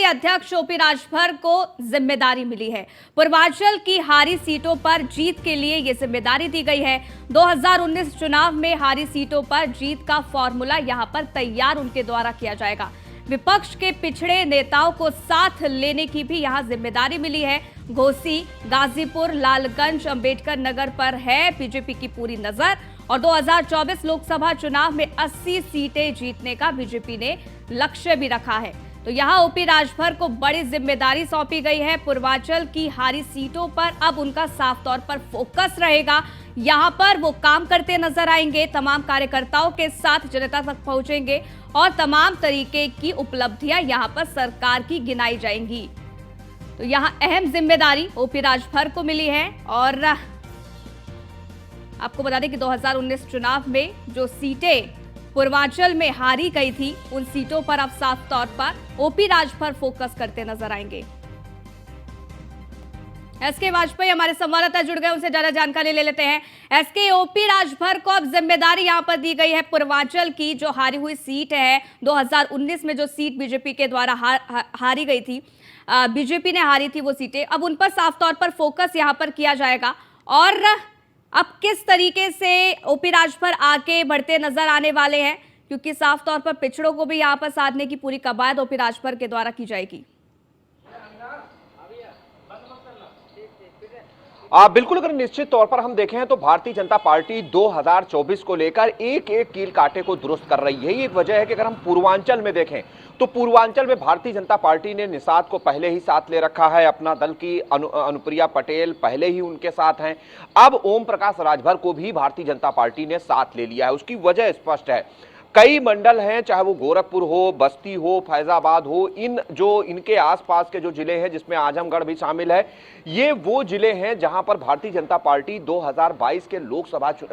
अध्यक्ष ओपी राजभर को जिम्मेदारी मिली है। पूर्वांचल की हारी सीटों पर जीत के लिए ये जिम्मेदारी दी गई है। 2019 चुनाव में हारी सीटों पर जीत का फॉर्मूला यहां पर तैयार उनके द्वारा किया जाएगा। विपक्ष के पिछड़े नेताओं को साथ लेने की भी यहां जिम्मेदारी मिली है। घोसी, गाजीपुर, लालगंज, अंबेडकर नगर पर है बीजेपी की पूरी नजर और 2024 लोकसभा चुनाव में 80 सीटें जीतने का बीजेपी ने लक्ष्य भी रखा है। तो यहां ओपी राजभर को बड़ी जिम्मेदारी सौंपी गई है। पूर्वांचल की हारी सीटों पर अब उनका साफ तौर पर फोकस रहेगा। यहां पर वो काम करते नजर आएंगे, तमाम कार्यकर्ताओं के साथ जनता तक पहुंचेंगे और तमाम तरीके की उपलब्धियां यहां पर सरकार की गिनाई जाएंगी। तो यहां अहम जिम्मेदारी ओपी राजभर को मिली है और आपको बता दें कि 2019 चुनाव में जो सीटें पूर्वांचल में हारी गई थी, उन सीटों पर अब साफ तौर पर ओपी राजभर फोकस करते नजर आएंगे। एसके वाजपेयी हमारे संवाददाता जुड़ गए, उनसे ज्यादा जानकारी ले लेते हैं। एसके, ओपी राजभर को अब जिम्मेदारी यहां पर दी गई है पूर्वांचल की जो हारी हुई सीट है। 2019 में जो सीट बीजेपी के द्वारा हारी गई थी, बीजेपी ने हारी थी वो सीटें, अब उन पर साफ तौर पर फोकस यहां पर किया जाएगा। और अब किस तरीके से ओपी राजभर आगे बढ़ते नजर आने वाले हैं, क्योंकि साफ तौर पर पिछड़ों को भी यहां पर साधने की पूरी कवायद ओपी राजभर के द्वारा की जाएगी। बिल्कुल, अगर निश्चित तौर पर हम देखें तो भारतीय जनता पार्टी 2024 को लेकर एक एक कील कांटे को दुरुस्त कर रही है। यही एक वजह है कि अगर हम पूर्वांचल में देखें तो पूर्वांचल में भारतीय जनता पार्टी ने निषाद को पहले ही साथ ले रखा है। अपना दल की अनुप्रिया पटेल पहले ही उनके साथ हैं। अब ओम प्रकाश राजभर को भी भारतीय जनता पार्टी ने साथ ले लिया है। उसकी वजह स्पष्ट है। कई मंडल हैं, चाहे वो गोरखपुर हो, बस्ती हो, फैजाबाद हो, इनके आसपास के जो जिले हैं जिसमें आजमगढ़ भी शामिल है, ये वो जिले हैं जहां पर भारतीय जनता पार्टी 2022 के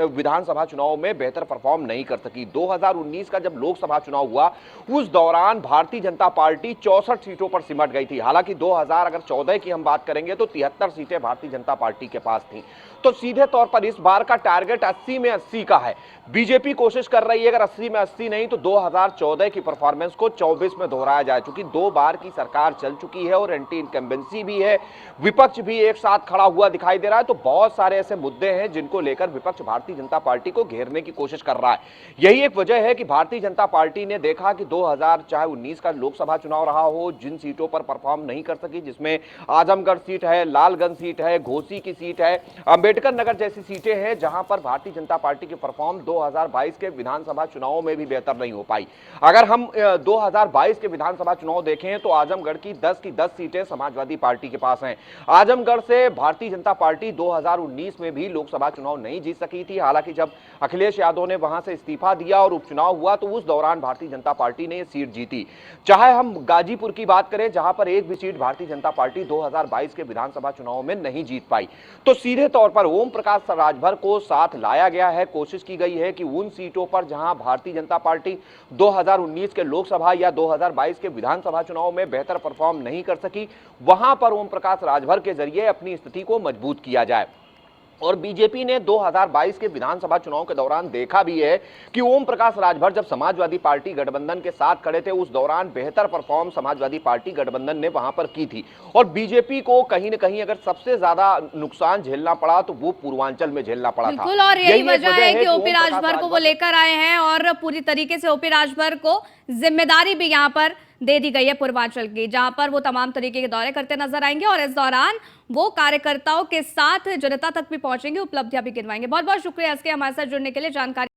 विधानसभा चुनाव में बेहतर परफॉर्म नहीं कर सकी। 2019 का जब लोकसभा चुनाव हुआ उस दौरान भारतीय जनता पार्टी 64 सीटों पर सिमट गई थी। हालांकि 2014 की हम बात करेंगे तो 73 सीटें भारतीय जनता पार्टी के पास थी। तो सीधे तौर पर इस बार का टारगेट 80 में 80 का है। बीजेपी कोशिश कर रही है अगर 80 में 80 नहीं तो 2014 की परफॉर्मेंस को 24 में दोहराया जाए। चूंकि 2 बार की सरकार चल चुकी है और एंटी इनकम्बेंसी भी है, विपक्ष भी एक साथ खड़ा हुआ दिखाई दे रहा है, तो बहुत सारे ऐसे मुद्दे हैं जिनको लेकर विपक्ष भारतीय जनता पार्टी को घेरने की कोशिश कर रहा है। यही एक वजह है कि भारतीय जनता पार्टी ने देखा कि 2019 का लोकसभा चुनाव रहा हो, जिन सीटों पर परफॉर्म नहीं कर सकी, जिसमें आजमगढ़ सीट है, लालगंज सीट है, घोसी की सीट है, अंबेडकर नगर जैसी सीटें हैं जहां पर भारतीय जनता पार्टी की परफॉर्म 2022 के विधानसभा चुनावों में भी बेहतर नहीं हो पाई। अगर हम 2022 के विधानसभा चुनाव देखें तो आजमगढ़ की 10 सीटें समाजवादी पार्टी के पास हैं। आजमगढ़ से भारतीय जनता पार्टी 2019 में भी लोकसभा चुनाव नहीं जीत सकी थी। हालांकि जब अखिलेश यादव ने वहां से इस्तीफा दिया और उपचुनाव हुआ तो उस दौरान भारतीय जनता पार्टी ने यह सीट जीती। चाहे हम गाजीपुर की बात करें जहां पर एक भी सीट भारतीय जनता पार्टी 2022 के विधानसभा चुनाव में नहीं जीत पाई। तो सीधे तौर पर ओम प्रकाश राजभर को साथ लाया गया है। कोशिश की गई है कि उन सीटों पर जहां भारतीय जनता पार्टी 2019 के लोकसभा या 2022 के विधानसभा चुनाव में बेहतर परफॉर्म नहीं कर सकी, वहां पर ओम प्रकाश राजभर के जरिए अपनी स्थिति को मजबूत किया जाए। और बीजेपी ने 2022 के विधानसभा चुनाव के दौरान देखा भी है कि ओम प्रकाश राजभर जब समाजवादी पार्टी गठबंधन के साथ खड़े थे उस दौरान बेहतर परफॉर्म समाजवादी पार्टी गठबंधन ने वहां पर की थी। और बीजेपी को कहीं न कहीं अगर सबसे ज्यादा नुकसान झेलना पड़ा तो वो पूर्वांचल में झेलना पड़ा था। बिल्कुल, और यही वजह है कि ओपी राजभर को वो लेकर आए हैं और पूरी तरीके से ओपी राजभर को जिम्मेदारी भी यहाँ पर दे दी गई है पूर्वांचल की, जहां पर वो तमाम तरीके के दौरे करते नजर आएंगे और इस दौरान वो कार्यकर्ताओं के साथ जनता तक भी पहुंचेंगे, उपलब्धियां भी गिनवाएंगे। बहुत बहुत शुक्रिया इसके हमारे साथ जुड़ने के लिए, जानकारी